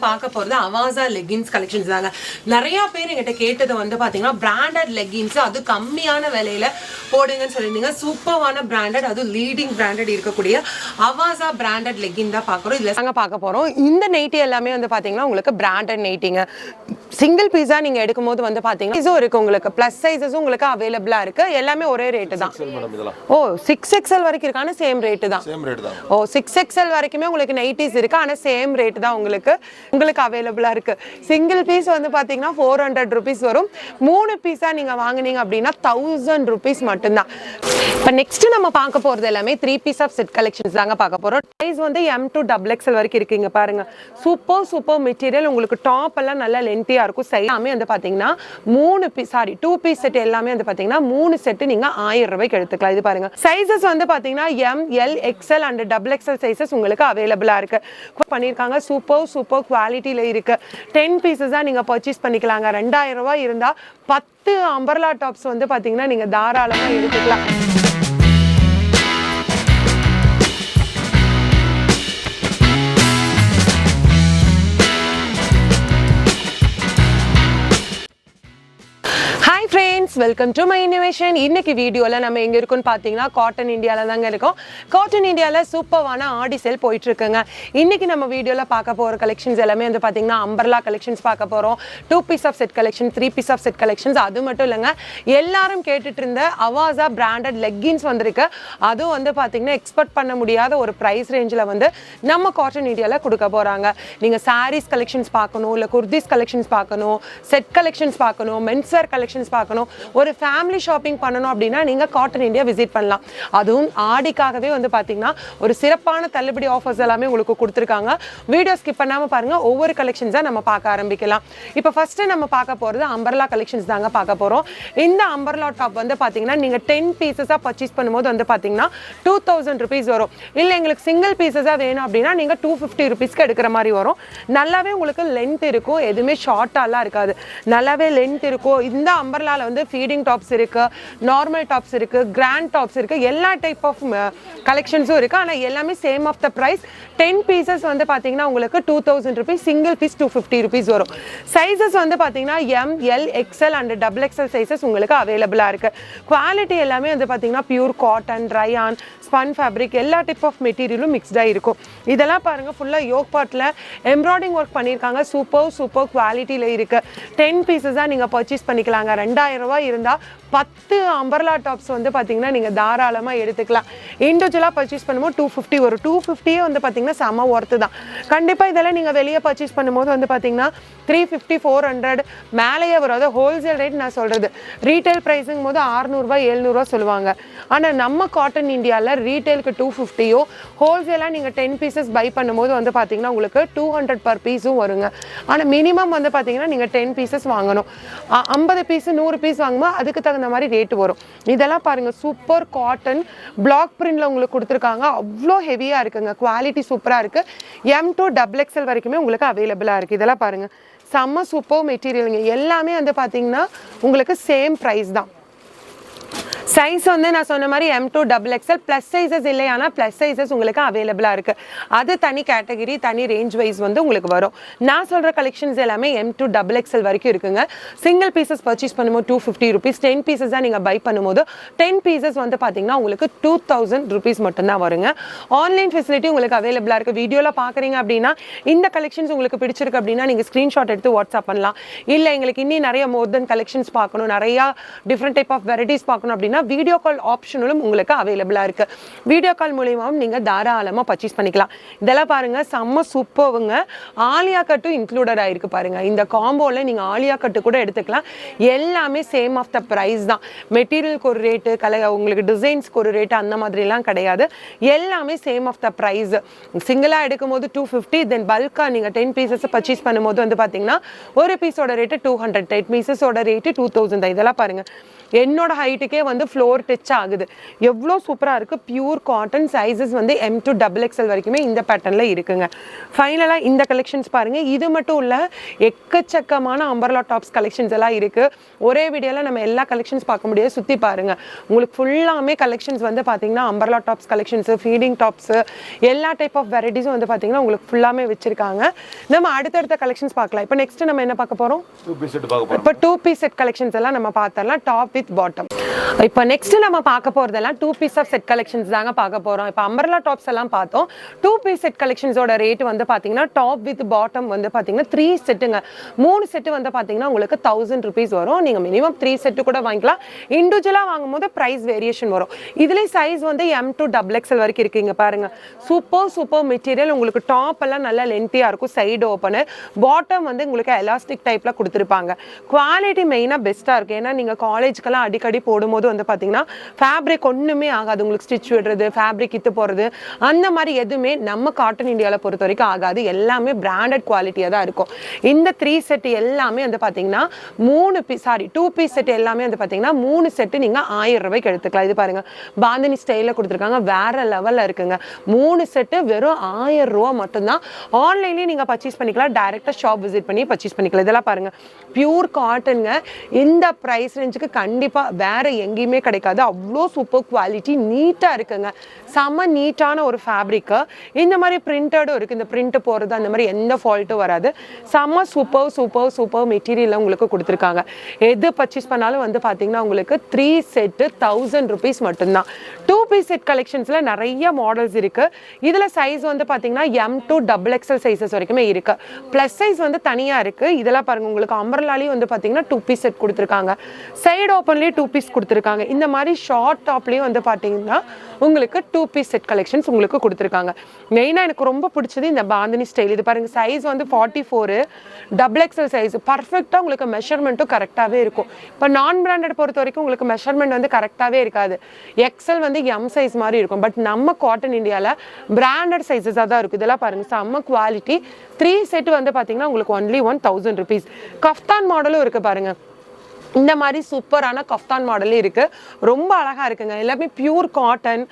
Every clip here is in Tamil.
பார்க்க போறது அவாசா லெகின்ஸ் கலெக்ஷன்ஸ் தாங்க. நிறைய பேர் என்கிட்ட கேட்டது வந்து பாத்தீங்கன்னா பிராண்டட் லெகின்ஸ், அது கம்மியான விலையில போடுங்கன்னு சொல்லியிருந்தீங்க. சூப்பரான பிராண்டட், அது லீடிங் பிராண்டட் இருக்கக்கூடிய அவாசா பிராண்டட் லெகின் தான் பார்க்குறோம். இதில் நாங்கள் பார்க்க போகிறோம். இந்த நைட்டி எல்லாமே வந்து பார்த்தீங்கன்னா உங்களுக்கு பிராண்டட் நைட்டிங்க. சிங்கிள் பீஸா நீங்கள் எடுக்கும்போது வந்து பார்த்தீங்கன்னா இதுவும் இருக்குது உங்களுக்கு, ப்ளஸ் சைஸஸும் உங்களுக்கு அவைலபிளாக இருக்குது. எல்லாமே ஒரே ரேட்டு தான். ஓ 6XL வரைக்கும் இருக்கு, ஆனால் சேம் ரேட்டு தான். ஓ 6XL வரைக்குமே உங்களுக்கு நைட்டிஸ் இருக்குது, ஆனால் சேம் ரேட்டு தான் உங்களுக்கு அவைலபிளாக இருக்குது. சிங்கிள் பீஸ் வந்து பார்த்தீங்கன்னா 400 rupees வரும். 3 பீஸாக நீங்கள் வாங்கினீங்க அப்படின்னா 1000 rupees மட்டும்தான். இப்போ நெக்ஸ்ட் நம்ம பார்க்க போகிறது எல்லாமே 3 பீஸ் ஆஃப் செட் கலெக்ஷன்ஸ் தாங்க பார்க்க போகிறோம். சைஸ் வந்து M to XXL வரைக்கும் இருக்குங்க. பாருங்க, சூப்பர் மெட்டீரியல். உங்களுக்கு டாப் எல்லாம் நல்லா லென்த்தியாக இருக்கும். எல்லாமே வந்து பார்த்தீங்கன்னா 2 பீஸ் செட் எல்லாமே வந்து பார்த்தீங்கன்னா 3 செட்டு நீங்கள் 1000 ரூபாய்க்கு எடுத்துக்கலாம். இது பாருங்க, சைஸஸ் வந்து பார்த்தீங்கன்னா M, L, XL and XXL sizes உங்களுக்கு அவைலபிளாக இருக்கு பண்ணியிருக்காங்க. சூப்பர் குவாலிட்டியில் இருக்கு. 10 பீஸஸாக நீங்கள் பர்ச்சேஸ் பண்ணிக்கலாங்க. 2000 ரூபாய் இருந்தால் 10 அம்பர்லா டாப்ஸ் வந்து பார்த்தீங்கன்னா நீங்கள் தாராளமாக எடுத்துக்கலாம். Hi friends, welcome to my innovation. இன்னைக்கு வீடியோவில் நம்ம எங்கே இருக்கோம்னு பார்த்தீங்கன்னா காட்டன் இந்தியாவில் தாங்க இருக்கோம். காட்டன் இந்தியாவில் சூப்பரான ஆடி சேல் போயிட்டு இருக்குங்க. இன்னைக்கு நம்ம வீடியோவில் பார்க்க போகிற கலெக்ஷன்ஸ் எல்லாமே வந்து பார்த்தீங்கன்னா அம்பர்லா கலெக்ஷன்ஸ் பார்க்க போகிறோம். 2 piece of set collection, 3 piece of set collections. அது மட்டும் இல்லைங்க, எல்லாரும் கேட்டுட்டு இருந்த அவாசா பிராண்டட் லெக்கின்ஸ் வந்திருக்கு. அதுவும் வந்து பார்த்தீங்கன்னா எக்ஸ்பெக்ட் பண்ண முடியாத ஒரு ப்ரைஸ் ரேஞ்சில் வந்து நம்ம காட்டன் இந்தியாவில் கொடுக்க போகிறாங்க. நீங்கள் சாரீஸ் கலெக்ஷன்ஸ் பார்க்கணும், இல்லை குர்தீஸ் கலெக்ஷன்ஸ் பார்க்கணும், செட் கலெக்ஷன்ஸ் பார்க்கணும், மென்ஸ்வேர் கலெக்ஷன்ஸ் பார்க்கணும், ஒரு ஃபேமிலி ஷாப்பிங் பண்ணணும் அப்படின்னா நீங்கள் காட்டன் இந்தியா விசிட் பண்ணலாம். அதுவும் ஆடிக்காகவே வந்து பார்த்தீங்கன்னா ஒரு சிறப்பான தள்ளுபடி ஆஃபர்ஸ் எல்லாமே உங்களுக்கு கொடுத்துருக்காங்க. வீடியோ ஸ்கிப் பண்ணாமல் பாருங்கள். ஒவ்வொரு கலெக்ஷன்ஸாக நம்ம பார்க்க ஆரம்பிக்கலாம். இப்போ ஃபஸ்ட்டு நம்ம பார்க்க போகிறது அம்பர்லா கலெக்ஷன்ஸ் தாங்க பார்க்க போகிறோம். இந்த அம்பர்லா டாப் வந்து பார்த்தீங்கன்னா நீங்கள் 10 பீசஸாக பர்ச்சேஸ் பண்ணும்போது வந்து பார்த்தீங்கன்னா 2000 rupees வரும். இல்லை எங்களுக்கு சிங்கிள் பீசஸாக வேணும் அப்படின்னா நீங்கள் 250 rupeesக்கு எடுக்கிற மாதிரி வரும். நல்லாவே உங்களுக்கு லென்த் இருக்கும், எதுவுமே ஷார்ட்டாலாம் இருக்காது, நல்லாவே லென்த் இருக்கும். இந்த அம்பர்லால வந்து ஃபீடிங் டாப்ஸ் இருக்கு, நார்மல் டாப்ஸ் இருக்கு, கிராண்ட் டாப்ஸ் இருக்கு, எல்லா டைப் ஆஃப் கலெக்ஷன்ஸும் இருக்கு. ஆனால் எல்லாமே same of the price. 10 pieces வந்து பார்த்தீங்கன்னா உங்களுக்கு 2000 rupees, சிங்கிள் பீஸ் 250 rupees வரும். சைஸஸ் வந்து பார்த்தீங்கன்னா M, L, XL and XXL sizes உங்களுக்கு அவைலபிளாக இருக்கு. குவாலிட்டி எல்லாமே வந்து பார்த்தீங்கன்னா pure cotton, rayon, spun fabric, எல்லா டைப் ஆஃப் மெட்டீரியலும் மிக்ஸ்டாக இருக்கும். இதெல்லாம் பாருங்க, ஃபுல்லாக யோக் பார்ட்டில் எம்ப்ராய்டிங் ஒர்க் பண்ணியிருக்காங்க. சூப்பர் குவாலிட்டியில் இருக்கு. 10 பீசஸாக நீங்கள் பர்ச்சேஸ் பண்ணிக்கலாங்க. 2000 ரூபாய் இருந்தால் 10 அம்பர்லா டாப்ஸ் வந்து பார்த்தீங்கன்னா நீங்கள் தாராளமாக எடுத்துக்கலாம். இண்டிவிஜுவலாக பர்ச்சேஸ் பண்ணும்போது 250 வரும். 250 வந்து பார்த்தீங்கன்னா செம ஒர்த்து தான். கண்டிப்பாக இதெல்லாம் நீங்கள் வெளியே பர்ச்சேஸ் பண்ணும்போது வந்து பார்த்தீங்கன்னா 350, 400 மேலேயே வரும். அதாவது ஹோல்சேல் ரேட் நான் சொல்கிறது. ரீட்டைல் ப்ரைஸுங்கும் போது 600 700 சொல்லுவாங்க. ஆனால் நம்ம காட்டன் இந்தியாவில் ரீட்டைலுக்கு 250, ஹோல்சேலாக நீங்கள் 10 பீசஸ் பை பண்ணும்போது வந்து பார்த்தீங்கன்னா உங்களுக்கு 200 per பீஸும் வருங்க. ஆனால் மினிமம் வந்து பார்த்தீங்கன்னா நீங்கள் 10 பீசஸ் வாங்கணும். 50 பீஸ் 100 பீஸ் வாங்கும்போது அதுக்கு தகுந்த மாதிரி ரேட்டு வரும். இதெல்லாம் பாருங்கள், சூப்பர் காட்டன் பிளாக் பிரிண்டில் உங்களுக்கு கொடுத்துருக்காங்க. அவ்வளோ ஹெவியாக இருக்குங்க. குவாலிட்டி சூப்பராக இருக்குது. M to XXL வரைக்குமே உங்களுக்கு அவைலபிளாக இருக்குது. இதெல்லாம் பாருங்கள், செம்ம சூப்பர் மெட்டீரியலுங்க. எல்லாமே வந்து பார்த்தீங்கன்னா உங்களுக்கு சேம் ப்ரைஸ் தான். சைஸ் வந்து நான் சொன்ன மாதிரி M to XXL, plus sizes இல்லை, ஆனால் ப்ளஸ் சைஸஸ் உங்களுக்கு அவைலபிளாக இருக்குது. அது தனி கேட்டகரி, தனி ரேஞ்ச் வைஸ் வந்து உங்களுக்கு வரும். நான் சொல்கிற கலெக்ஷன்ஸ் எல்லாமே M to XXL வரைக்கும் இருக்குங்க. சிங்கிள் பீசஸ் பர்ச்சேஸ் பண்ணும்போது 250 rupees, 10 பீசஸாக நீங்கள் பை பண்ணும்போது 10 பீசஸ் வந்து பார்த்தீங்கன்னா உங்களுக்கு 2000 rupees மட்டும்தான் வருங்க. ஆன்லைன் ஃபெசிலிட்டி உங்களுக்கு அவைலபிளாக இருக்குது. வீடியோவில் பார்க்குறீங்க அப்படின்னா இந்த கலெக்ஷன்ஸ் உங்களுக்கு பிடிச்சிருக்கு அப்படின்னா நீங்கள் ஸ்க்ரீன்ஷாட் எடுத்து வாட்ஸ்அப் பண்ணலாம். இல்லை எங்களுக்கு இன்னும் நிறைய மோர் தென் கலெக்ஷன்ஸ் பார்க்கணும், நிறையா டிஃப்ரெண்ட் டைப் ஆஃப் வெரைட்டிஸ் பார்க்கணும் அப்படின்னா வீடியோ கால் ஆப்ஷனும் உங்களுக்கு அவைலபிளாக இருக்குது. வீடியோ கால் மூலியமாகவும் நீங்கள் தாராளமாக பர்ச்சேஸ் பண்ணிக்கலாம். இதெல்லாம் பாருங்கள், செம்ம சூப்பர்ங்க. ஆலியா கட்டும் இன்க்ளூடட் ஆகிருக்கு பாருங்கள். இந்த காம்போவில் நீங்கள் ஆலியா கட்டு கூட எடுத்துக்கலாம். எல்லாமே சேம் ஆஃப் த ப்ரைஸ் தான். மெட்டீரியலுக்கு ஒரு ரேட்டு, உங்களுக்கு டிசைன்ஸ்க்கு ஒரு ரேட்டு, அந்த மாதிரிலாம் கிடையாது. எல்லாமே சேம் ஆஃப் த ப்ரைஸ். சிங்கிளாக எடுக்கும் போது 250, தென் பல்காக நீங்கள் 10 பீசஸ் பர்ச்சேஸ் பண்ணும்போது வந்து பார்த்தீங்கன்னா ஒரு பீஸோட ரேட்டு 200, 10 பீசஸோட ரேட்டு 2000 தான். இதெல்லாம் பாருங்கள், என்னோட ஹைட்டுக்கே வந்து வந்து ஃப்ளோர் டச் ஆகுது. எவ்வளோ சூப்பராக இருக்குது. Pure cotton. சைஸஸ் வந்து M to XXL வரைக்குமே இந்த பேட்டர்னில் இருக்குங்க. ஃபைனலாக இந்த கலெக்ஷன்ஸ் பாருங்கள். இது மட்டும் இல்லை, எக்கச்சக்கமான அம்பர்லா டாப்ஸ் கலெக்ஷன்ஸ் எல்லாம் இருக்குது. ஒரே வீடியோவில் நம்ம எல்லா கலெக்ஷன்ஸ் பார்க்க முடியாது. சுற்றி பாருங்கள். உங்களுக்கு ஃபுல்லாமே கலெக்ஷன்ஸ் வந்து பார்த்தீங்கன்னா umbrella tops collections, feeding tops, எல்லா டைப் ஆஃப் வெரைட்டிஸும் வந்து பார்த்தீங்கன்னா உங்களுக்கு ஃபுல்லாமே வச்சுருக்காங்க. நம்ம அடுத்தடுத்த கலெக்ஷன்ஸ் பார்க்கலாம். இப்போ நெக்ஸ்ட் நம்ம என்ன பார்க்க போகிறோம்? இப்போ 2 பீஸ் செட் கலெக்ஷன்ஸ் எல்லாம் நம்ம பார்த்தரலாம். Top with bottom. இப்போ நெக்ஸ்ட் நம்ம பார்க்க போகிறதெல்லாம் 2 பீஸ் ஆஃப் செட் கலெக்ஷன்ஸ் தாங்க பார்க்க போகிறோம். இப்போ அம்பர்லா டாப்ஸ் எல்லாம் பார்த்தோம். 2 பீஸ் செட் கலெக்ஷன்ஸோட ரேட் வந்து பார்த்தீங்கன்னா டாப் வித் பாட்டம் வந்து பார்த்தீங்கன்னா 3 செட்டுங்க. 3 செட்டு வந்து பார்த்தீங்கன்னா உங்களுக்கு 1000 rupees வரும். நீங்கள் மினிமம் 3 செட்டு கூட வாங்கிக்கலாம். இண்டிவிஜுவலாக வாங்கும்போது ப்ரைஸ் வேரியேஷன் வரும். இதுலேயே சைஸ் வந்து M to XXL வரைக்கும் இருக்குங்க. பாருங்க, சூப்பர் மெட்டீரியல். உங்களுக்கு டாப் எல்லாம் நல்லா லென்த்தியாக இருக்கும். சைடு ஓப்பனு, பாட்டம் வந்து உங்களுக்கு எலாஸ்டிக் டைப்பில் கொடுத்துருப்பாங்க. குவாலிட்டி மெயினாக பெஸ்ட்டாக இருக்கும். ஏன்னா நீங்கள் காலேஜ்க்கெல்லாம் அடிக்கடி போடும்போது வந்து பார்த்தீங்கன்னா ஃபேப்ரிக் ஒன்றுமே ஆகாது. உங்களுக்கு ஸ்டிச் விடுறது, ஃபேப்ரிக் இத்து போகிறது, அந்த மாதிரி எதுவுமே நம்ம காட்டன் இந்தியாவில் பொறுத்த வரைக்கும் ஆகாது. எல்லாமே பிராண்டட் குவாலிட்டியாக தான் இருக்கும். இந்த 3 செட் எல்லாமே வந்து பார்த்தீங்கன்னா 2 பீஸ் செட் எல்லாமே வந்து பார்த்தீங்கன்னா 3 செட்டு நீங்கள் 1000 ரூபாய்க்கு எடுத்துக்கலாம். இது பாருங்கள், பாந்தினி ஸ்டைலில் கொடுத்துருக்காங்க. வேற லெவலில் இருக்குங்க. 3 செட்டு வெறும் 1000 ரூபா மட்டும்தான். ஆன்லைன்லேயே நீங்கள் பர்ச்சேஸ் பண்ணிக்கலாம். டைரெக்டாக ஷாப் விசிட் பண்ணி பர்ச்சேஸ் பண்ணிக்கலாம். இதெல்லாம் பாருங்கள், பியூர் காட்டனுங்க. இந்த ப்ரைஸ் ரேஞ்சுக்கு கண்டிப்பாக வேற எங்கேயுமே கிடைக்காது. அவ்வளோ சூப்பர் குவாலிட்டி, நீட்டாக இருக்குங்க. செம்ம நீட்டான ஒரு ஃபேப்ரிக்கு. இந்த மாதிரி பிரிண்டடும் இருக்குது. இந்த பிரிண்ட் போகிறது அந்த மாதிரி எந்த ஃபால்ட்டும் வராது. செம்ம சூப்பர் மெட்டீரியல் உங்களுக்கு கொடுத்துருக்காங்க. எது பர்ச்சேஸ் பண்ணாலும் வந்து பார்த்தீங்கன்னா உங்களுக்கு 3 செட்டு 1000 rupees மட்டும்தான். 2 பீஸ் செட் கலெக்ஷன்ஸில் நிறைய மாடல்ஸ் இருக்குது. இதில் சைஸ் வந்து பார்த்தீங்கன்னா M to XXL சைஸஸ் வரைக்குமே இருக்குது. ப்ளஸ் சைஸ் வந்து தனியாக இருக்குது. இதெல்லாம் பாருங்கள், உங்களுக்கு அம்பர்லாலேயும் வந்து பார்த்தீங்கன்னா 2 பீஸ் செட் கொடுத்துருக்காங்க. சைடு ஓப்பன்லேயே 2 பீஸ் கொடுத்துருக்காங்க. இந்த மாதிரி ஷார்ட் டாப்லேயும் வந்து பார்த்தீங்கன்னா உங்களுக்கு 2 பீஸ் செட் கலெக்ஷன்ஸ் உங்களுக்கு கொடுத்துருக்காங்க. மெயினாக எனக்கு ரொம்ப பிடிச்சது இந்த பாந்தினி ஸ்டைல். இது பாருங்கள், சைஸ் வந்து 44 XXL சைஸ். பர்ஃபெக்டாக உங்களுக்கு மெஷர்மெண்ட்டும் கரெக்டாகவே இருக்கும். இப்போ நான் பிராண்டட் பொறுத்த வரைக்கும் உங்களுக்கு மெஷர்மெண்ட் வந்து கரெக்டாகவே இருக்காது. எக்ஸல் வந்து M சைஸ் மாதிரி இருக்கும். பட் நம்ம காட்டன் இந்தியாவில் பிராண்டட் சைஸஸாக தான் இருக்கும். இதெல்லாம் பாருங்கள், செம்ம குவாலிட்டி. 3 செட் வந்து பார்த்தீங்கன்னா உங்களுக்கு ஒன்லி 1000 rupees. கஃப்தான் மாடலும் இருக்குது பாருங்கள். இந்த மாதிரி சூப்பரான கஃப்தான் மாடலே இருக்குது. ரொம்ப அழகாக இருக்குங்க. எல்லாமே pure cotton,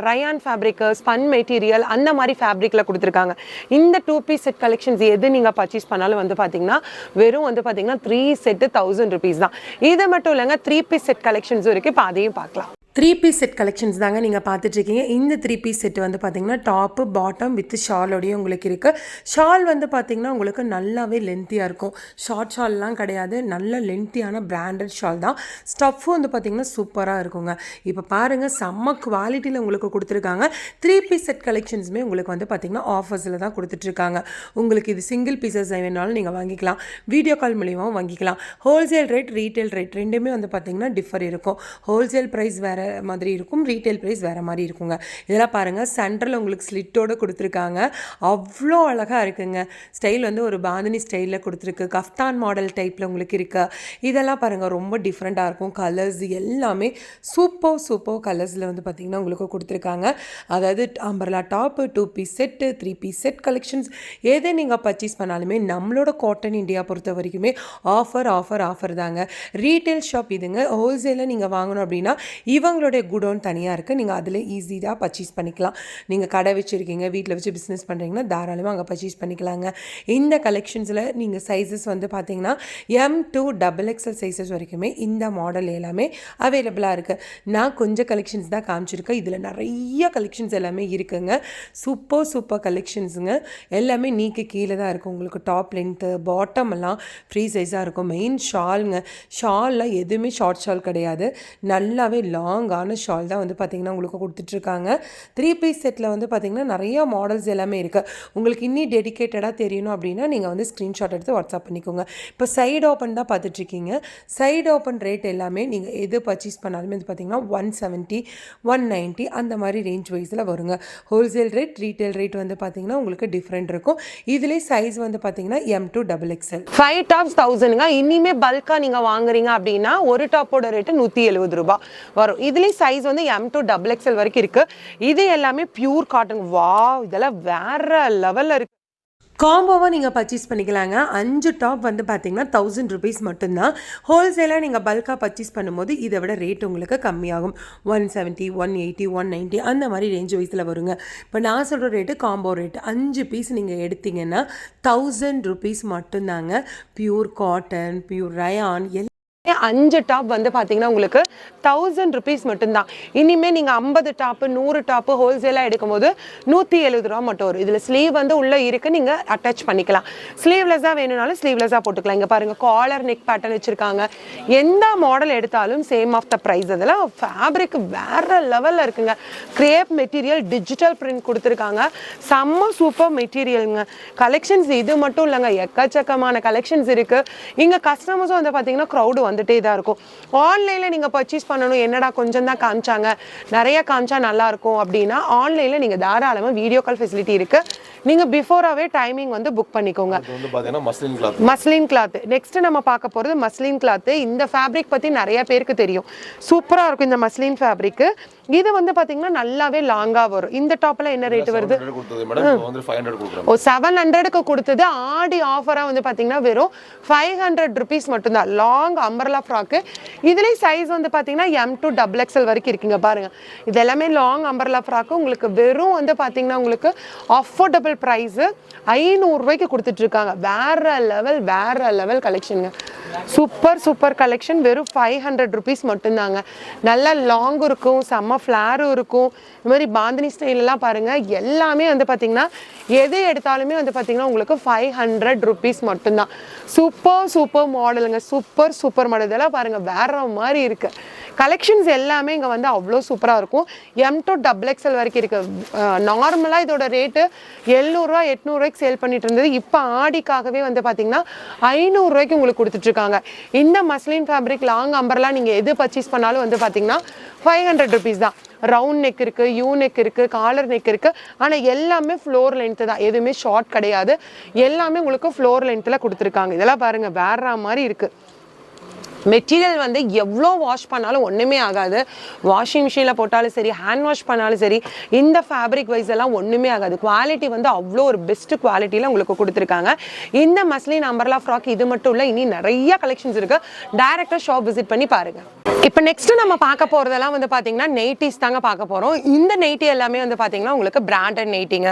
rayon fabric, spun material, அந்த மாதிரி ஃபேப்ரிக்கில் கொடுத்துருக்காங்க. இந்த 2 பீஸ் செட் கலெக்ஷன்ஸ் எது நீங்கள் பர்ச்சேஸ் பண்ணாலும் வந்து பார்த்தீங்கன்னா வெறும் வந்து பார்த்தீங்கன்னா 3 செட்டு 1000 rupees தான். இது மட்டும் இல்லைங்க, 3 பீஸ் செட் கலெக்ஷன்ஸும் இருக்குது. இப்போ அதையும் பார்க்கலாம். 3 பீஸ் செட் கலெக்ஷன்ஸ் தாங்க நீங்கள் பார்த்துட்ருக்கீங்க. இந்த 3 பீஸ் செட் வந்து பார்த்தீங்கன்னா டாப்பு பாட்டம் வித் ஷாலோடையும் உங்களுக்கு இருக்குது. ஷால் வந்து பார்த்தீங்கன்னா உங்களுக்கு நல்லாவே லென்த்தியாக இருக்கும். ஷார்ட் ஷால்லாம் கிடையாது, நல்ல லென்த்தியான பிராண்டட் ஷால் தான். ஸ்டஃப்பும் வந்து பார்த்தீங்கன்னா சூப்பராக இருக்குங்க. இப்போ பாருங்கள், செம்ம குவாலிட்டியில் உங்களுக்கு கொடுத்துருக்காங்க. 3 பீஸ் செட் கலெக்ஷன்ஸுமே உங்களுக்கு வந்து பார்த்தீங்கன்னா ஆஃபர்ஸில் தான் கொடுத்துட்ருக்காங்க. உங்களுக்கு இது சிங்கிள் பீசஸ் வேணாலும் நீங்கள் வாங்கிக்கலாம். வீடியோ கால் மூலியமாகவும் வாங்கிக்கலாம். ஹோல்சேல் ரேட், ரீட்டைல் ரேட் ரெண்டுமே வந்து பார்த்தீங்கன்னா டிஃபர் இருக்கும். ஹோல்சேல் ப்ரைஸ் வேறு மாதிரி இருக்கும், ரீட்டைல் ப்ரைஸ் வேறு மாதிரி இருக்குங்க. இதெல்லாம் பாருங்கள், சென்டரில் உங்களுக்கு ஸ்லிட்டோடு கொடுத்துருக்காங்க. அவ்வளோ அழகாக இருக்குங்க. ஸ்டைல் வந்து ஒரு பாந்தினி ஸ்டைலில் கொடுத்துருக்கு. கஃப்தான் மாடல் டைப்பில் உங்களுக்கு இருக்குது. இதெல்லாம் பாருங்கள், ரொம்ப டிஃப்ரெண்ட்டாக இருக்கும். கலர்ஸ் எல்லாமே சூப்பர் கலர்ஸில் வந்து பார்த்திங்கன்னா உங்களுக்கு கொடுத்துருக்காங்க. அதாவது umbrella top, 2 piece set, 3 piece set collections எதை நீங்கள் பர்ச்சேஸ் பண்ணாலுமே நம்மளோட காட்டன் இந்தியா பொறுத்த வரைக்குமே ஆஃபர் தாங்க. ரீட்டைல் ஷாப் இதுங்க. ஹோல்சேலில் நீங்கள் வாங்கணும் அப்படின்னா இவங்களுடைய குடோன் தனியாக இருக்குது. நீங்கள் அதில் ஈஸியாக பர்ச்சேஸ் பண்ணிக்கலாம். நீங்கள் கடை வச்சுருக்கீங்க, வீட்டில் வச்சு பிஸ்னஸ் பண்ணுறீங்கன்னா தாராளமாக அங்கே பர்ச்சேஸ் பண்ணிக்கலாங்க. இந்த கலெக்ஷன்ஸில் நீங்கள் சைஸஸ் வந்து பார்த்தீங்கன்னா M to XXL சைஸஸ் வரைக்குமே இந்த மாடல் எல்லாமே அவைலபிளாக இருக்குது. நான் கொஞ்சம் கலெக்ஷன்ஸ் தான் காமிச்சிருக்கேன். இதில் நிறைய கலெக்ஷன்ஸ் எல்லாமே இருக்குங்க. சூப்பர் கலெக்ஷன்ஸுங்க. எல்லாமே நீக்கு கீழே தான் இருக்கும். உங்களுக்கு டாப் லென்த்து, பாட்டம் எல்லாம் ஃப்ரீ சைஸாக இருக்கும். மெயின் ஷாலுங்க. ஷாலில் எதுவுமே ஷார்ட் ஷால் கிடையாது. நல்லாவே லாங்கான ஷால் தான் வந்து பார்த்திங்கன்னா உங்களுக்கு கொடுத்துட்ருக்காங்க. 3 பீஸ் செட்டில் வந்து பார்த்திங்கன்னா நிறைய மாடல்ஸ் எல்லாமே இருக்குது. உங்களுக்கு இன்னும் டெடிக்கேட்டடாக தெரியணும் அப்படின்னா நீங்கள் வந்து ஸ்க்ரீன்ஷாட் எடுத்து வாட்ஸ்அப் பண்ணிக்கோங்க. இப்போ சைடு ஓப்பன் தான் பார்த்துட்ருக்கீங்க. சைடு ஓப்பன் ரேட் எல்லாமே நீங்கள் எது பர்ச்சேஸ் பண்ணாலுமே வந்து பார்த்திங்கன்னா 170, 190 அந்த மாதிரி ரேஞ்ச் வைஸில் வருங்க. ஹோல்சேல் ரேட், ரீட்டைல் ரேட் வந்து பார்த்திங்கன்னா உங்களுக்கு டிஃப்ரெண்ட் இருக்கும். இதுலேயே சைஸ் வந்து பார்த்திங்கன்னா M to XXL. 5 டாப்ஸ் 1000ங்க. இனிமே பல்காக நீங்கள் வாங்குறீங்க அப்படின்னா ஒரு டாப்போட ரேட்டு 170 ரூபா வரும். இதுலேயும் சைஸ் வந்து M to XXL வரைக்கும் இருக்குது. இது எல்லாமே பியூர் காட்டன். வா, இதெல்லாம் வேற லெவலில் இருக்குது. காம்போவாக நீங்கள் பர்ச்சேஸ் பண்ணிக்கலாங்க. 5 டாப் வந்து பார்த்தீங்கன்னா 1000 rupees மட்டும்தான். ஹோல்சேலாக நீங்கள் பல்காக பர்ச்சேஸ் பண்ணும்போது இதை விட ரேட் உங்களுக்கு கம்மியாகும். 170, 180, 190 அந்த மாதிரி ரேஞ்ச் வைஸில் வருங்க. இப்போ நான் சொல்கிற ரேட்டு காம்போ ரேட். 5 பீஸ் நீங்கள் எடுத்தீங்கன்னா 1000 rupees மட்டும்தாங்க. Pure cotton, pure rayon 5 top வந்து பார்த்தீங்கன்னா உங்களுக்கு 1000 rupees மட்டும்தான். இனிமேல் நீங்கள் 50 டாப்பு 100 டாப்பு ஹோல்சேலாக எடுக்கும்போது 170 ரூபா மட்டும் வரும். இதில் ஸ்லீவ் வந்து உள்ளே இருக்குது, நீங்கள் அட்டாச் பண்ணிக்கலாம். ஸ்லீவ்லெஸ்ஸாக வேணும்னாலும் ஸ்லீவ்லெஸ்ஸாக போட்டுக்கலாம். இங்கே பாருங்கள் காலர் நெக் பேட்டர்ன் வச்சுருக்காங்க. எந்த மாடல் எடுத்தாலும் சேம் ஆஃப் த ப்ரைஸ். அதெல்லாம் ஃபேப்ரிக் வேறு லெவலில் இருக்குங்க. கிரேப் மெட்டீரியல் டிஜிட்டல் பிரிண்ட் கொடுத்துருக்காங்க. செம்ம சூப்பர் மெட்டீரியலுங்க. கலெக்ஷன்ஸ் இது மட்டும் இல்லைங்க, எக்கச்சக்கமான கலெக்ஷன்ஸ் இருக்குது. இங்கே கஸ்டமர்ஸும் வந்து பார்த்தீங்கன்னா க்ரௌடு வந்துட்டே தான் இருக்கும். ஆன்லைனில் நீங்கள் பர்ச்சேஸ் பண்ணணும், என்னடா கொஞ்சம் தான் காமிச்சாங்க, நிறைய காமிச்சா நல்லாயிருக்கும் அப்படின்னா ஆன்லைனில் நீங்கள் தாராளமாக வீடியோ கால் ஃபெசிலிட்டி இருக்குது. நீங்கள் பிஃபோராகவே டைமிங் வந்து புக் பண்ணிக்கோங்க. Muslin cloth. நெக்ஸ்ட் நம்ம பார்க்க போகிறது மஸ்லின் கிளாத்து. இந்த ஃபேப்ரிக் பற்றி நிறைய பேருக்கு தெரியும். சூப்பராக இருக்கும் இந்த மஸ்லின் ஃபேப்ரிக்கு. இது வந்து பார்த்தீங்கன்னா நல்லாவே லாங்காக வரும். இந்த டாப்பில் என்ன ரேட் வருது? ஓ 700க்கு கொடுத்தது ஆடி ஆஃபராக வந்து பார்த்தீங்கன்னா வெறும் 500 rupees மட்டும்தான். Long umbrella frock. இதுலேயே சைஸ் வந்து பார்த்தீங்கன்னா M to XXL வரைக்கும் இருக்குங்க. பாருங்கள், இது எல்லாமே லாங் அம்பர்லா ஃப்ராக்கு. உங்களுக்கு வெறும் வந்து பார்த்தீங்கன்னா உங்களுக்கு அஃபோர்டபுள் ப்ரைஸு 500 ரூபாய்க்கு கொடுத்துட்ருக்காங்க. வேற லெவல் கலெக்ஷனுங்க. Super collection. வெறும் 500 rupees மட்டும்தாங்க. நல்லா லாங் இருக்கும், செம்ம ஃப்ளாரும் இருக்கும். இந்த மாதிரி பாந்தினி ஸ்டைலெலாம் பாருங்கள், எல்லாமே வந்து பார்த்திங்கன்னா எது எடுத்தாலுமே வந்து பார்த்திங்கன்னா உங்களுக்கு 500 rupees மட்டும்தான். சூப்பர் மாடலுங்க. Super model. இதெல்லாம் பாருங்கள் வேற மாதிரி இருக்குது. கலெக்ஷன்ஸ் எல்லாமே இங்கே வந்து அவ்வளோ சூப்பராக இருக்கும். M to XXL வரைக்கும் இருக்குது. நார்மலாக இதோட ரேட்டு 700 ரூபா 800 ரூபாய்க்கு சேல் பண்ணிட்டு இருந்தது. இப்போ ஆடிக்காகவே வந்து பார்த்தீங்கன்னா 500 ரூபாய்க்கு உங்களுக்கு கொடுத்துட்ருக்காங்க. இந்த மஸ்லின் ஃபேப்ரிக் லாங் அம்பர்லாம் நீங்கள் எது பர்ச்சேஸ் பண்ணாலும் வந்து பார்த்தீங்கன்னா 500 rupees தான். ரவுண்ட் நெக் இருக்குது, யூ நெக் இருக்குது, காலர் நெக் இருக்குது. ஆனால் எல்லாமே ஃப்ளோர் லென்த்து தான், எதுவுமே ஷார்ட் கிடையாது. எல்லாமே உங்களுக்கு ஃப்ளோர் லென்த்தில் கொடுத்துருக்காங்க. இதெல்லாம் பாருங்கள் வேற மாதிரி இருக்குது. மெட்டீரியல் வந்து எவ்வளோ வாஷ் பண்ணாலும் ஒன்றுமே ஆகாது. வாஷிங் மிஷினில் போட்டாலும் சரி, ஹேண்ட் வாஷ் பண்ணாலும் சரி, இந்த ஃபேப்ரிக் வைஸ் எல்லாம் ஒன்றுமே ஆகாது. குவாலிட்டி வந்து அவ்வளோ ஒரு பெஸ்ட் குவாலிட்டியில் உங்களுக்கு கொடுத்துருக்காங்க. இந்த மஸ்லின் அம்பர்லா ஃப்ராக் இது மட்டும் இல்லை, இனி நிறைய கலெக்ஷன்ஸ் இருக்குது. டைரெக்டாக ஷாப் விசிட் பண்ணி பாருங்கள். இப்போ நெக்ஸ்ட் நம்ம பார்க்க போகிறதெல்லாம் வந்து பார்த்தீங்கன்னா நைட்டிஸ் தாங்க பார்க்க போகிறோம். இந்த நைட்டி எல்லாமே வந்து பார்த்தீங்கன்னா உங்களுக்கு பிராண்டட் நைட்டிங்க.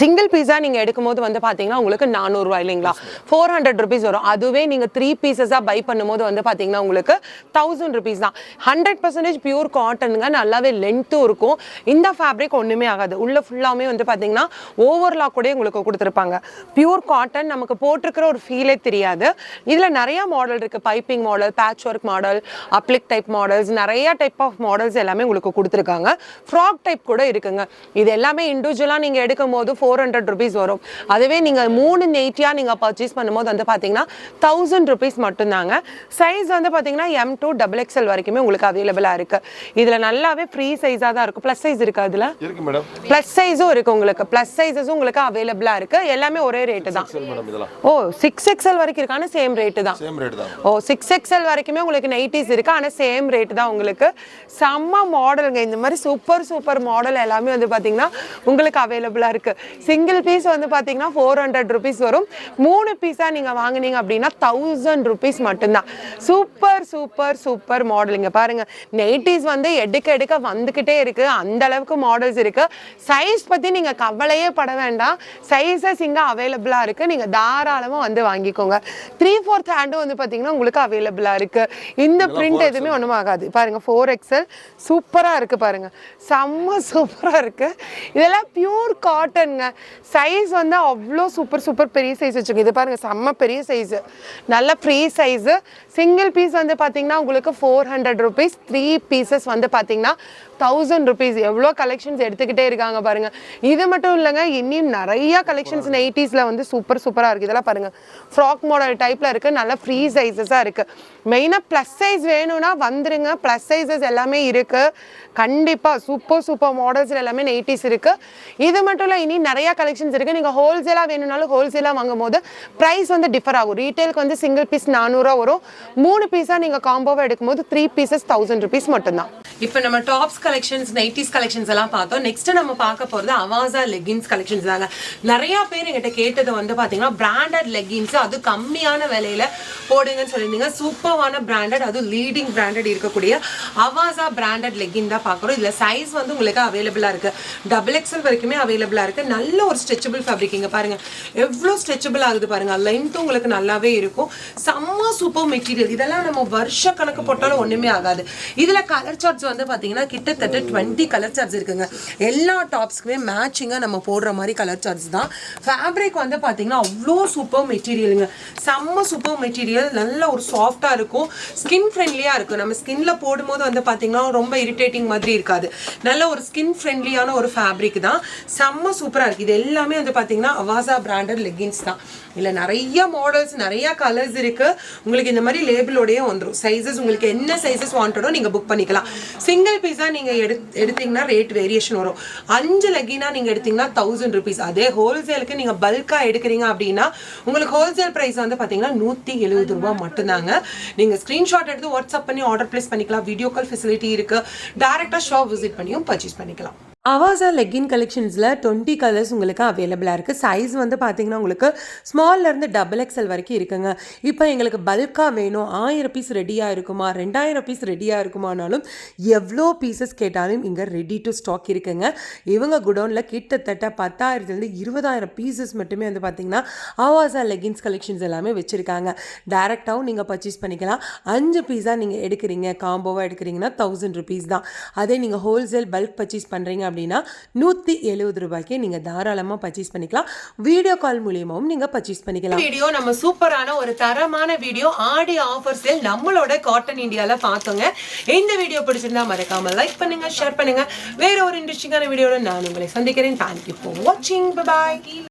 சிங்கிள் பீஸாக நீங்கள் எடுக்கும்போது வந்து பார்த்தீங்கன்னா உங்களுக்கு 400 ரூபாய் இல்லைங்களா, 400 rupees வரும். அதுவே நீங்கள் 3 பீசஸாக பை பண்ணும்போது வந்து பார்த்தீங்கன்னா உங்களுக்கு 1000 rupees தான். 100% பியூர் காட்டனுங்க. நல்லாவே லென்த்தும் இருக்கும். இந்த ஃபேப்ரிக் ஒன்றுமே ஆகாது. உள்ள ஃபுல்லாமே வந்து பார்த்தீங்கன்னா ஓவர்லாக் கூட உங்களுக்கு கொடுத்துருப்பாங்க. Pure cotton. நமக்கு போட்டிருக்கிற ஒரு ஃபீலே தெரியாது. இதில் நிறையா மாடல் இருக்குது. Piping model, patch work model, applique type models, நிறைய டைப் ஆஃப் மாடல்ஸ் எல்லாமே உங்களுக்கு கொடுத்துருக்காங்க. ஃப்ராக் டைப் கூட இருக்குங்க. இது எல்லாமே இண்டிவிஜுவலாக நீங்கள் எடுக்கும் போது 400 rupees வரும். அதுவே நீங்கள் 3 நைட்டியாக நீங்கள் பர்ச்சேஸ் பண்ணும்போது வந்து பார்த்தீங்கன்னா 1000 rupees மட்டும்தாங்க. சைஸ் வந்து பார்த்தீங்கன்னா M to XXL வரைக்குமே உங்களுக்கு அவைலபிளாக இருக்குது. இதில் நல்லாவே ஃப்ரீ சைஸாக தான் இருக்கும். ப்ளஸ் சைஸ் இருக்குது. அதில் ப்ளஸ் சைஸும் இருக்குது. உங்களுக்கு ப்ளஸ் சைஸஸும் உங்களுக்கு அவைலபிளாக இருக்குது. எல்லாமே ஒரே ரேட்டு தான். ஓ 6XL வரைக்கும் இருக்கான சேம் ரேட்டு தான். ஓ 6XL வரைக்குமே உங்களுக்கு நைட்டிஸ் இருக்குது. ஆனால் சேம் ரேட்டு தான் உங்களுக்கு. செம்ம மாடலுங்க. இந்த மாதிரி சூப்பர் மாடல் எல்லாமே வந்து பார்த்தீங்கன்னா உங்களுக்கு அவைலபிளாக இருக்குது. சிங்கிள் பீஸ் வந்து பார்த்தீங்கன்னா 400 rupees வரும். 3 பீஸாக நீங்கள் வாங்கினீங்க அப்படின்னா 1000 rupees மட்டும்தான். சூப்பர் மாடலுங்க. பாருங்கள், நைட்டிஸ் வந்து எடுக்க வந்துக்கிட்டே இருக்குது. அந்த அளவுக்கு மாடல்ஸ் இருக்குது. சைஸ் பற்றி நீங்கள் கவலையே பட வேண்டாம். சைஸஸ் இங்கே அவைலபிளாக இருக்குது. நீங்கள் தாராளமாக வந்து வாங்கிக்கோங்க. 3/4 ஹேண்டும் வந்து பார்த்தீங்கன்னா உங்களுக்கு அவைலபிளாக இருக்குது. இந்த பிரிண்ட் எதுவுமே ஒன்றும் ஆகாது. பாருங்கள் 4XL சூப்பராக இருக்குது. பாருங்கள் செம்ம சூப்பராக இருக்குது. இதெல்லாம் பியூர் காட்டனுங்க. சைஸ் வந்து அவ்வளோ சூப்பர் பெரிய சைஸ் வச்சுருக்கு. இது பாருங்கள் செம்ம பெரிய சைஸு, நல்ல ஃப்ரீ சைஸு. சிங்கிள் பீஸ் வந்து பார்த்தீங்கன்னா உங்களுக்கு 400 rupees. 3 pieces வந்து பார்த்தீங்கன்னா 1000 rupees. எவ்வளோ கலெக்ஷன்ஸ் எடுத்துக்கிட்டே இருக்காங்க பாருங்கள். இது மட்டும் இல்லைங்க, இன்னும் நிறையா கலெக்ஷன்ஸ் நைட்டிஸில் வந்து சூப்பராக இருக்குது. இதெல்லாம் பாருங்கள் ஃப்ராக் மாடல் டைப்பில் இருக்குது. நல்ல ஃப்ரீ சைஸஸாக இருக்குது. மெயினாக ப்ளஸ் சைஸ் வேணும்னா வந்துருங்க. ப்ளஸ் சைஸஸ் எல்லாமே இருக்குது. கண்டிப்பாக சூப்பர் மாடல்ஸ் எல்லாமே நைட்டிஸ் இருக்குது. இது மட்டும் இல்லை, இனி நிறையா கலெக்ஷன்ஸ் இருக்குது. நீங்கள் ஹோல்சேலாக வேணும்னாலும் ஹோல்சேலாக வாங்கும் போது ப்ரைஸ் வந்து டிஃபர் ஆகும். ரீட்டெயிலுக்கு வந்து சிங்கிள் பீஸ் 400 வரும். 3 பீஸாக நீங்கள் காம்போவாக எடுக்கும்போது 3 pieces 1000 rupees மட்டும்தான். இப்போ நம்ம டாப்ஸ் கலெக்ஷன்ஸ் நைட்டிஸ் கலெக்ஷன்ஸ் எல்லாம் பார்த்தோம். நெக்ஸ்ட் நம்ம பார்க்க போகிறது அவாசா லெகின்ஸ் கலெக்ஷன்ஸ் தாங்க. நிறைய பேர் எங்கிட்ட கேட்டது வந்து பார்த்தீங்கன்னா பிராண்டட் லெகின்ஸ், அது கம்மியான விலையில போடுங்கன்னு சொல்லியிருந்தீங்க. சூப்பரான பிராண்டட், அது லீடிங் பிராண்டட் இருக்கக்கூடிய அவாசா பிராண்டட் லெகின் தான் பார்க்குறோம். இதில் சைஸ் வந்து உங்களுக்கு அவைலபிளாக இருக்குது, XXL வரைக்குமே அவைலபிளாக இருக்குது. நல்ல ஒரு ஸ்ட்ரெச்சபிள் ஃபேப்ரிக். இங்கே பாருங்கள் எவ்வளோ ஸ்ட்ரெச்சபிள் ஆகுது பாருங்கள். லென்த்தும் உங்களுக்கு நல்லாவே இருக்கும். செம்ம சூப்பர் மெட்டீரியல். இதெல்லாம் நம்ம வருஷ கணக்கு போட்டாலும் ஒன்றுமே ஆகாது. இதில் கலர் சார்ட்ஸ் வந்து பார்த்தீங்கன்னா கிட்டத்தட்ட 20 கலர் சார்ட்ஸ் இருக்குங்க. எல்லா டாப்ஸ்க்குமே மேட்சிங்காக நம்ம போடுற மாதிரி கலர் சார்ட்ஸ் தான். ஃபேப்ரிக் வந்து பார்த்தீங்கன்னா அவ்வளோ சூப்பர் மெட்டீரியலுங்க. செம்ம சூப்பர் மெட்டீரியல். நல்ல ஒரு சாஃப்டாக இருக்கும், ஸ்கின் ஃப்ரெண்ட்லியாக இருக்கும். நம்ம ஸ்கின்ல போடும்போது வந்து பார்த்தீங்கன்னா ரொம்ப இரிட்டேட்டிங் மாதிரி இருக்காது. நல்ல ஒரு ஸ்கின் ஃப்ரெண்ட்லியான ஒரு ஃபேப்ரிக் தான். செம்ம சூப்பராக இருக்குது. இது எல்லாமே வந்து பார்த்தீங்கன்னா அவாசா பிராண்டட் லெகின்ஸ் தான். இல்லை நிறைய மாடல்ஸ், நிறைய கலர்ஸ் இருக்குது. உங்களுக்கு இந்த மாதிரி லேபிளோடையே வந்துடும். சைஸஸ் உங்களுக்கு என்ன சைஸஸ் வாண்டடோ நீங்கள் புக் பண்ணிக்கலாம். சிங்கிள் பீஸாக நீங்கள் எடுத்தீங்கன்னா ரேட் வேரியேஷன் வரும். 5 லெகினா நீங்கள் எடுத்தீங்கன்னா 1000 rupees. அதே ஹோல்சேலுக்கு நீங்கள் பல்காக எடுக்கிறீங்க அப்படின்னா உங்களுக்கு ஹோல்சேல் ப்ரைஸ் வந்து பார்த்தீங்கன்னா 170 ரூபா மட்டும்தாங்க. நீங்கள் ஸ்க்ரீன்ஷாட் எடுத்து வாட்ஸ்அப் பண்ணி ஆர்டர் ப்ளேஸ் பண்ணிக்கலாம். வீடியோ கால் ஃபெசிலிட்டி இருக்குது. டேரெக்டாக ஷாப் விசிட் பண்ணியும் பர்ச்சேஸ் பண்ணிக்கலாம். அவாசா லெகின் கலெக்ஷன்ஸில் 20 கலர்ஸ் உங்களுக்கு அவைலபிளாக இருக்குது. சைஸ் வந்து பார்த்தீங்கன்னா உங்களுக்கு ஸ்மால்லேருந்து XXL வரைக்கும் இருக்குங்க. இப்போ எங்களுக்கு பல்காக வேணும், 1000 பீஸ் ரெடியாக இருக்குமா, 2000 பீஸ் ரெடியாக இருக்குமானாலும் எவ்வளோ பீசஸ் கேட்டாலும் இங்கே ரெடி டு ஸ்டாக் இருக்குங்க. இவங்க குடோனில் கிட்டத்தட்ட 10,000லேருந்து 20,000 பீசஸ் மட்டுமே வந்து பார்த்தீங்கன்னா அவாசா லெகின்ஸ் கலெக்ஷன்ஸ் எல்லாமே வச்சுருக்காங்க. டேரெக்டாகவும் நீங்கள் பர்ச்சேஸ் பண்ணிக்கலாம். 5 பீஸாக நீங்கள் எடுக்கிறீங்க, காம்போவாக எடுக்கிறீங்கன்னா 1000 rupees தான். அதே நீங்கள் ஹோல்சேல் பல்க் பர்ச்சேஸ் பண்ணுறீங்க அப்படின்னா 170 ரூபாய்க்கு நீங்க தாராளமா பர்ச்சேஸ் பண்ணிக்கலாம். வீடியோ கால் மூலமாவும் நீங்க பர்ச்சேஸ் பண்ணிக்கலாம். வீடியோ நம்ம சூப்பரான ஒரு தரமான வீடியோ ஆடி ஆஃபர் சேல் நம்மளோட காட்டன் இந்தியால பார்த்தோங்க. இந்த வீடியோ பிடிச்சிருந்தா மறக்காம லைக் பண்ணுங்க, ஷேர் பண்ணுங்க. வேற ஒரு இன்ட்ரெஸ்டிங்கான வீடியோட நான் உங்களை சந்திக்கிறேன். Thank you for watching. Bye bye.